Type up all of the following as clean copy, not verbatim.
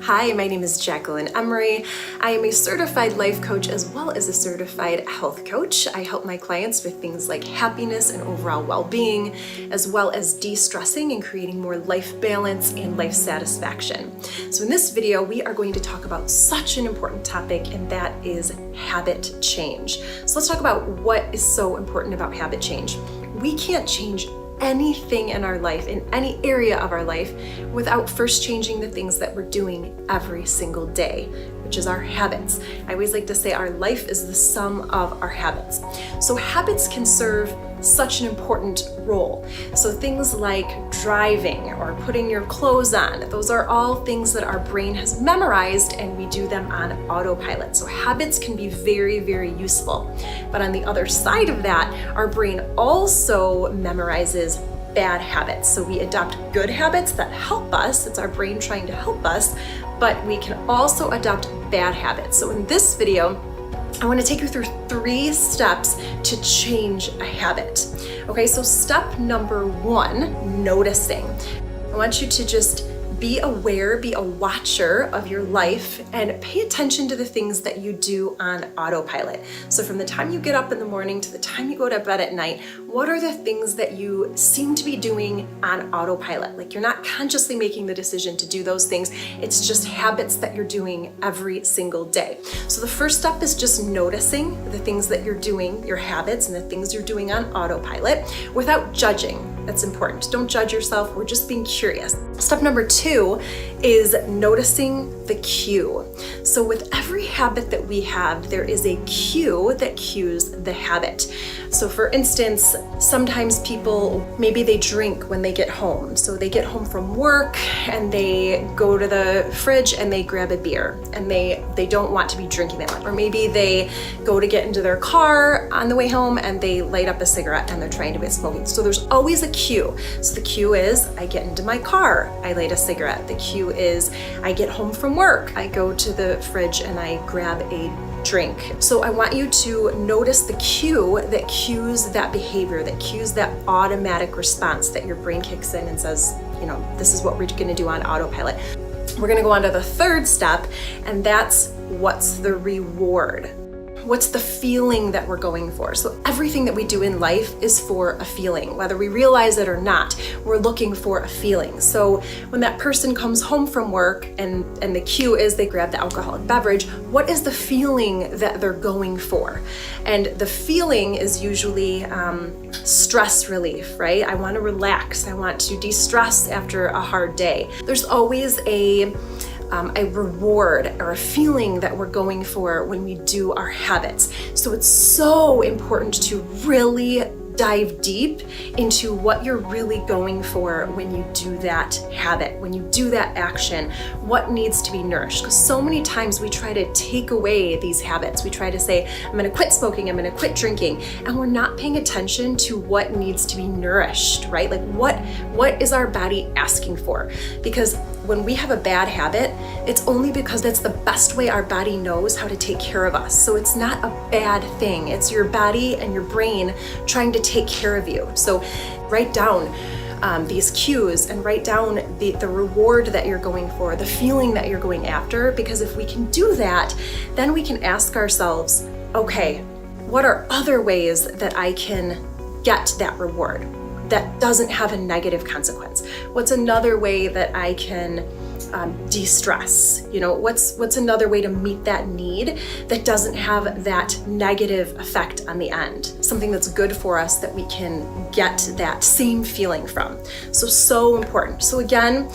Hi, my name is Jacqueline Emery. I am a certified life coach as well as a certified health coach. I help my clients with things like happiness and overall well-being, as well as de-stressing and creating more life balance and life satisfaction. So in this video, we are going to talk about such an important topic, and that is habit change. So let's talk about what is so important about habit change. We can't change anything in our life, in any area of our life, without first changing the things that we're doing every single day, which is our habits. I always like to say our life is the sum of our habits. So habits can serve such an important role. So things like driving or putting your clothes on, those are all things that our brain has memorized and we do them on autopilot. So habits can be very, very useful. But on the other side of that, our brain also memorizes bad habits. So we adopt good habits that help us. It's our brain trying to help us, but we can also adopt bad habits. So in this video, I want to take you through 3 steps to change a habit. Okay, so step number 1, noticing. I want you to just be aware, be a watcher of your life, and pay attention to the things that you do on autopilot. So from the time you get up in the morning to the time you go to bed at night, what are the things that you seem to be doing on autopilot? Like you're not consciously making the decision to do those things. It's just habits that you're doing every single day. So the first step is just noticing the things that you're doing, your habits and the things you're doing on autopilot without judging. That's important. Don't judge yourself. We're just being curious. Step number 2 is noticing the cue. So with every habit that we have, there is a cue that cues the habit. So for instance, sometimes people, maybe they drink when they get home. So they get home from work and they go to the fridge and they grab a beer and they don't want to be drinking that much. Or maybe they go to get into their car on the way home and they light up a cigarette and they're trying to quit smoking. So there's always a cue. So the cue is I get into my car, I light a cigarette. The cue is I get home from work, I go to the fridge and I grab a drink. So I want you to notice the cue that cues that behavior, that cues that automatic response that your brain kicks in and says, you know, this is what we're going to do on autopilot. We're going to go on to the 3rd step, and that's what's the reward? What's the feeling that we're going for? So everything that we do in life is for a feeling, whether we realize it or not, we're looking for a feeling. So when that person comes home from work and the cue is they grab the alcoholic beverage, what is the feeling that they're going for? And the feeling is usually stress relief, right? I want to relax. I want to de-stress after a hard day. There's always a reward or a feeling that we're going for when we do our habits. So it's so important to really dive deep into what you're really going for when you do that habit, when you do that action, what needs to be nourished. Because so many times we try to take away these habits. We try to say, I'm going to quit smoking, I'm going to quit drinking, and we're not paying attention to what needs to be nourished, right? Like what is our body asking for? Because when we have a bad habit, it's only because that's the best way our body knows how to take care of us. So it's not a bad thing. It's your body and your brain trying to take care of you. So write down these cues and write down the reward that you're going for, the feeling that you're going after, because if we can do that, then we can ask ourselves, okay, what are other ways that I can get that reward that doesn't have a negative consequence? What's another way that I can de-stress? You know, what's another way to meet that need that doesn't have that negative effect on the end? Something that's good for us that we can get that same feeling from. So important. So again,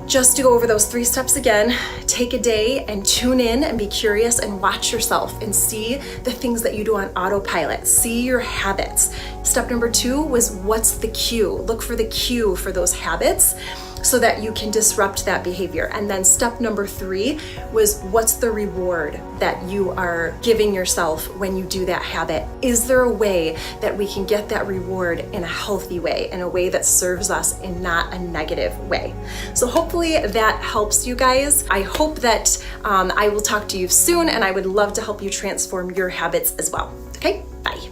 just to go over those 3 steps again, take a day and tune in and be curious and watch yourself and see the things that you do on autopilot. See your habits. Step number 2 was what's the cue? Look for the cue for those habits so that you can disrupt that behavior. And then step number 3 was what's the reward that you are giving yourself when you do that habit? Is there a way that we can get that reward in a healthy way, in a way that serves us and not a negative way? So hopefully that helps you guys. I hope that I will talk to you soon, and I would love to help you transform your habits as well. Okay, bye.